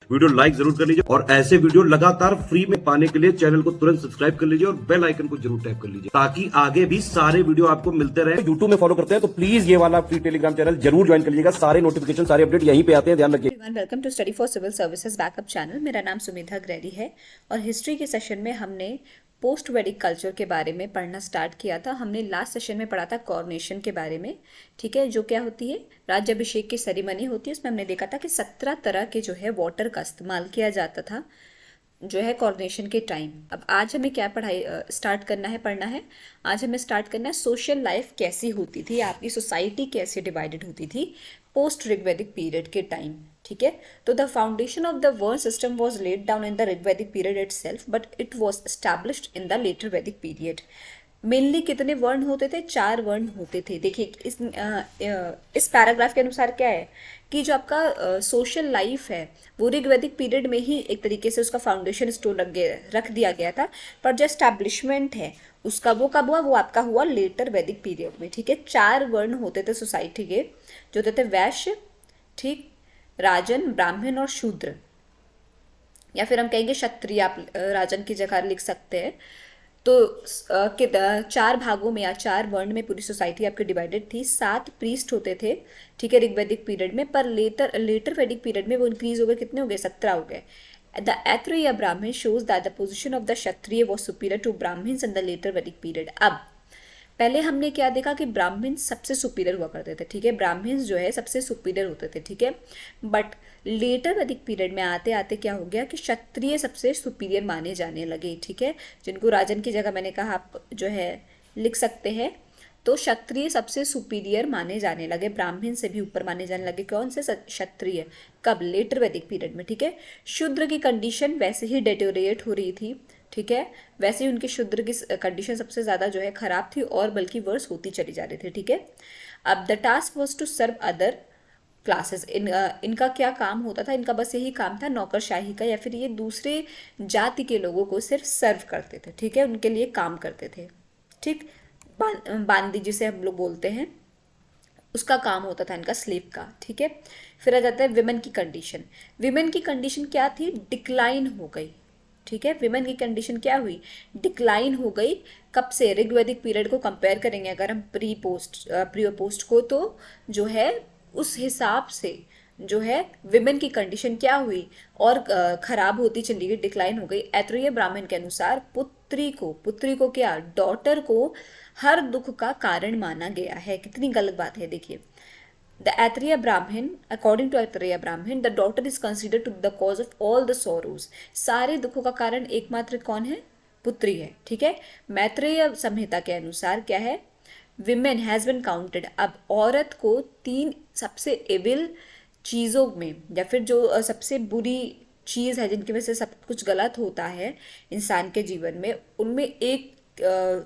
Video like जरूर कर लीजिए और ऐसे वीडियो लगातार फ्री में पाने के लिए चैनल को तुरंत सब्सक्राइब कर लीजिए और बेल आइकन को जरूर टैप कर लीजिए ताकि आगे भी सारे वीडियो आपको मिलते रहे। यूट्यूब में फॉलो करते हैं तो प्लीज ये वाला फ्री टेलीग्राम चैनल जरूर ज्वाइन कर लीजिएगा। सारे नोटिफिकेशन सारे अपडेट यहीं पे आते हैं, ध्यान रखिए। Welcome to study for civil services backup channel. मेरा नाम सुमिधा ग्रेडी है और हिस्ट्री के सेशन में हमने पोस्ट वैदिक कल्चर के बारे में पढ़ना स्टार्ट किया था। हमने लास्ट सेशन में पढ़ा था कॉरोनेशन के बारे में, ठीक है, जो क्या होती है, राज्याभिषेक की सेरेमनी होती है। उसमें हमने देखा था कि 17 तरह के जो है वाटर का इस्तेमाल किया जाता था जो है कॉरोनेशन के टाइम। अब आज हमें क्या स्टार्ट करना है, पढ़ना है। आज हमें स्टार्ट करना है सोशल लाइफ कैसी होती थी, आपकी सोसाइटी कैसे डिवाइडेड होती थी पोस्ट ऋग्वैदिक पीरियड के टाइम, ठीक है। तो the foundation of the varna system was laid down in the Rigvedic period itself but it was established in the later Vedic period. Mainly कितने वर्ण होते थे? 4 वर्ण होते थे। देखिए इस पैराग्राफ के अनुसार क्या है कि जो आपका सोशल लाइफ है वो ऋग्वैदिक पीरियड में ही एक तरीके से उसका फाउंडेशन स्टोन रख दिया गया था, पर जो एस्टैब्लिशमेंट है उसका वो कब हुआ? वो आपका हुआ लेटर वैदिक पीरियड में, ठीक है। 4 वर्ण होते थे सोसाइटी के, जो होते थे वैश्य, ठीक, राजन, ब्राह्मण और शूद्र, या फिर हम कहेंगे क्षत्रिय। आप राजन की जगह लिख सकते हैं। तो 4 भागों में या 4 वर्ण में पूरी सोसाइटी आपकी डिवाइडेड थी। 7 प्रीस्ट होते थे, ठीक है, ऋग्वैदिक पीरियड में, पर लेटर वैदिक पीरियड में वो इंक्रीज हो गए। कितने हो गए? 17 हो गए। द ऐत्रेय ब्राह्मण shows that the position of the Kshatriya was superior to Brahmins in the later Vedic period। अब पहले हमने क्या देखा कि ब्राह्मण सबसे सुपीरियर हुआ करते थे, ठीक है, ब्राह्मण्स जो है सबसे सुपीरियर होते थे, ठीक है। बट लेटर वैदिक पीरियड में आते आते क्या हो गया कि क्षत्रिय सबसे सुपीरियर माने जाने लगे, ठीक है, जिनको राजन की जगह मैंने कहा आप जो है लिख सकते हैं। तो क्षत्रिय सबसे सुपीरियर माने जाने लगे, ब्राह्मण से भी ऊपर माने जाने लगे। कौन से? क्षत्रिय। कब? लेटर वैदिक पीरियड में, ठीक है। शूद्र की कंडीशन वैसे ही डेटोरेट हो रही थी, ठीक है, वैसे ही उनके शूद्र की कंडीशन सबसे ज़्यादा जो है खराब थी और बल्कि वर्स होती चली जा रही थी, ठीक है। अब the task was to serve other classes. इनका क्या काम होता था? इनका बस यही काम था नौकरशाही का, या फिर ये दूसरे जाति के लोगों को सिर्फ सर्व करते थे, ठीक है, उनके लिए काम करते थे, ठीक। बांदी जिसे हम लोग बोलते हैं, उसका काम होता था इनका स्लेव का, ठीक है। फिर आ जाता है विमेन की कंडीशन। विमेन की कंडीशन क्या थी? डिक्लाइन हो गई, ठीक है। विमेन की कंडीशन क्या हुई? डिक्लाइन हो गई। कब से? ऋग्वैदिक पीरियड को कंपेयर करेंगे अगर हम प्री और पोस्ट को, तो जो है उस हिसाब से जो है विमेन की कंडीशन क्या हुई? और खराब होती चली गई, डिक्लाइन हो गई। ऐत्रेय ब्राह्मण के अनुसार पुत्री को क्या? डॉटर को हर दुख का कारण माना गया है। कितनी गलत बात है, देखिए। The Athreya Brahmin, according to Athreya Brahmin, the daughter is considered to be the cause of all the sorrows। सारे दुखों का कारण एकमात्र कौन है? पुत्री है, ठीक है। मैत्रेय संहिता के अनुसार क्या है? Women has been counted। अब औरत को 3 सबसे एविल चीज़ों में, या फिर जो सबसे बुरी चीज़ है जिनकी वजह से सब कुछ गलत होता है इंसान के जीवन में, उनमें एक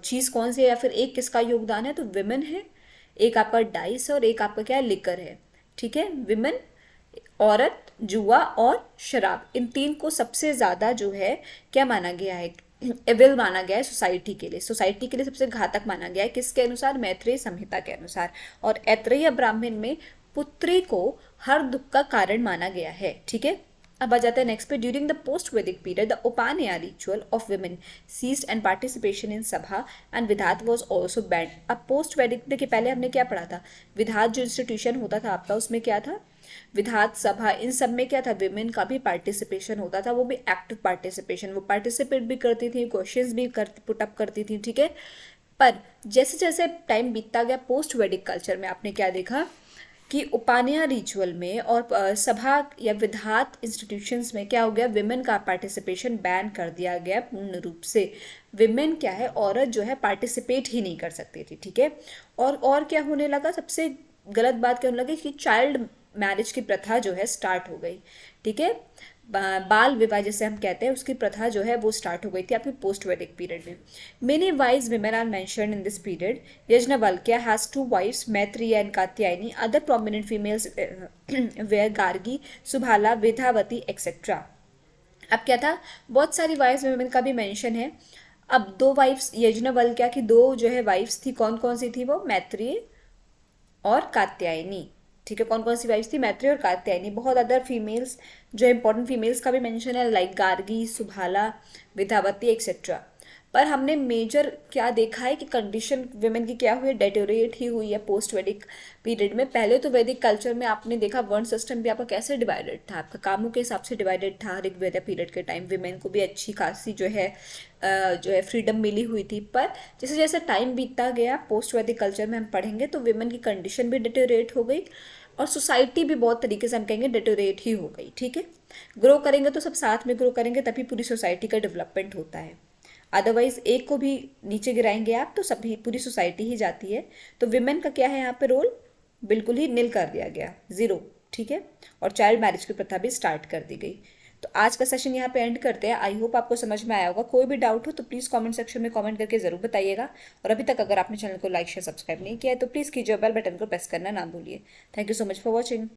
चीज़ कौन सी है, या फिर एक किसका योगदान है? तो विमेन है। एक आपका डाइस और एक आपका क्या है? लिकर है, ठीक है। विमेन, औरत, जुआ और शराब, इन 3 को सबसे ज़्यादा जो है क्या माना गया है? एविल माना गया है सोसाइटी के लिए। सोसाइटी के लिए सबसे घातक माना गया है। किसके अनुसार? मैत्रेय संहिता के अनुसार। और ऐत्रेय ब्राह्मण में पुत्री को हर दुख का कारण माना गया है, ठीक है। अब आ जाता है नेक्स्ट पे। During the post Vedic period the upanayana ritual of women ceased and participation in sabha and vidatha was also banned. अब पोस्ट वैदिक, देखिए पहले हमने क्या पढ़ा था? विधात जो इंस्टीट्यूशन होता था आपका, उसमें क्या था? विधात सभा, इन सब में क्या था? विमेन का भी पार्टिसिपेशन होता था, वो भी एक्टिव पार्टिसिपेशन। वो पार्टिसिपेट भी करती थी, क्वेश्चंस भी पुटअप करती थी, ठीक है। पर जैसे जैसे टाइम बीतता गया पोस्ट वैदिक कल्चर में आपने क्या देखा कि उपान्या रिचुअल में और सभा या विधात इंस्टीट्यूशंस में क्या हो गया? विमेन का पार्टिसिपेशन बैन कर दिया गया पूर्ण रूप से। विमेन क्या है? औरत जो है पार्टिसिपेट ही नहीं कर सकती थी, ठीक है। और क्या होने लगा? सबसे गलत बात क्या होने लगी कि चाइल्ड मैरिज की प्रथा जो है स्टार्ट हो गई, ठीक है। बाल विवाह जैसे हम कहते हैं, उसकी प्रथा जो है वो स्टार्ट हो गई थी आपकी पोस्ट वैदिक पीरियड में। Many wise women are mentioned in this period. Yajnavalkya has 2 wives, Maitreya and Katyayani. Other prominent females were Gargi, Subhala, Vedavati etcetera. अब क्या था? बहुत सारी वाइफ्स विमेन का भी मेंशन है। अब 2 वाइफ्स यज्ञवल्क्य की 2 जो है वाइफ्स थी, कौन कौन सी थी वो? मैत्रेय और कात्यायनी, ठीक है, कौन कौन सी वाइफ्स थी? मैत्री और कात्यायनी। बहुत अदर फीमेल्स जो इंपॉर्टेंट फीमेल्स का भी मेंशन है, लाइक गार्गी, सुभाला, विद्यावती एक्सेट्रा। पर हमने मेजर क्या देखा है कि कंडीशन वुमेन की क्या हुई है? डेटोरेट ही हुई है पोस्ट वैदिक पीरियड में। पहले तो वैदिक कल्चर में आपने देखा वर्ण सिस्टम भी आपका कैसे डिवाइडेड था, आपका कामों के हिसाब से डिवाइडेड था। ऋग्वेद पीरियड के टाइम वुमेन को भी अच्छी खासी जो है फ्रीडम मिली हुई थी। पर जैसे जैसे टाइम बीतता गया, पोस्ट वैदिक कल्चर में हम पढ़ेंगे तो वुमेन की कंडीशन भी डिटोरेट हो गई और सोसाइटी भी बहुत तरीके से हम कहेंगे डिटोरेट ही हो गई। ठीक है, ग्रो करेंगे तो सब साथ में ग्रो करेंगे, तभी पूरी सोसाइटी का डेवलपमेंट होता है। अदरवाइज एक को भी नीचे गिराएंगे आप तो सभी पूरी सोसाइटी ही जाती है। तो विमेन का क्या है यहाँ पे रोल? बिल्कुल ही नील कर दिया गया, जीरो। ठीक है, और चाइल्ड मैरिज की प्रथा भी स्टार्ट कर दी गई। तो आज का सेशन यहाँ पे एंड करते हैं। आई होप आपको समझ में आया होगा। कोई भी डाउट हो तो प्लीज़ कमेंट सेक्शन में कमेंट करके जरूर बताइएगा। और अभी तक अगर आपने चैनल को लाइक शेयर सब्सक्राइब नहीं किया है तो प्लीज़ कीजिए, बेल बटन को प्रेस करना ना भूलिए। Thank you so much for watching.